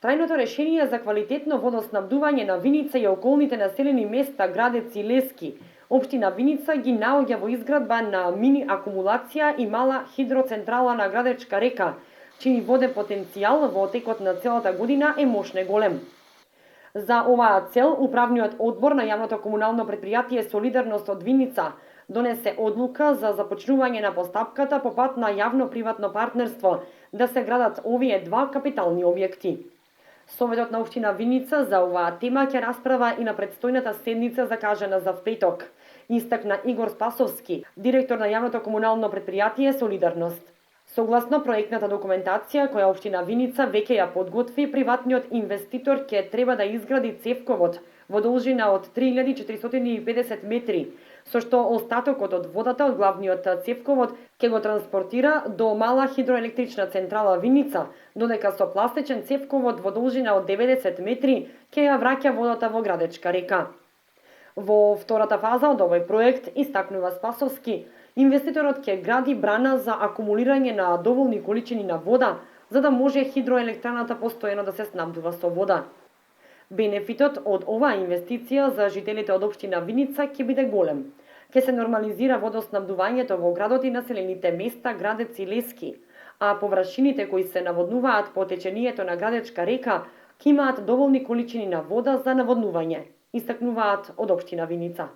Трајното решение за квалитетно водоснабдување на Виница и околните населени места Градец и Лески, општина Виница ги наоѓа во изградба на мини акумулација и мала хидроцентрала на Градечка река, чиј воден потенцијал во текот на целата година е мошне голем. За оваа цел, управниот одбор на јавното комунално предпријатие Солидарност од Виница донесе одлука за започнување на постапката по пат на јавно-приватно партнерство да се градат овие два капитални објекти. Советот на општина Виница за оваа тема ќе расправа и на предстојната седница закажана за петок, истакна Игор Спасовски, директор на јавното комунално предпријатие Солидарност. Согласно проектната документација која општина Виница веќе ја подготви, приватниот инвеститор ќе треба да изгради цевковод во должина од 3450 метри, со што остатокот од водата од главниот цевковод ќе го транспортира до мала хидроелектрична централа Виница, додека со пластичен цевковод во должина од 90 метри ќе ја враќа водата во Градечка река. Во втората фаза од овој проект, истакнува Спасовски, инвеститорот ќе гради брана за акумулирање на доволни количини на вода, за да може хидроелектраната постојано да се снабдува со вода. Бенефитот од оваа инвестиција за жителите од општина Виница ќе биде голем. Ќе се нормализира водоснабдувањето во градот и населените места Градец и Лески, а површините кои се наводнуваат по течението на Градечка река ќе имаат доволни количини на вода за наводнување, истакнуваат од општина Виница.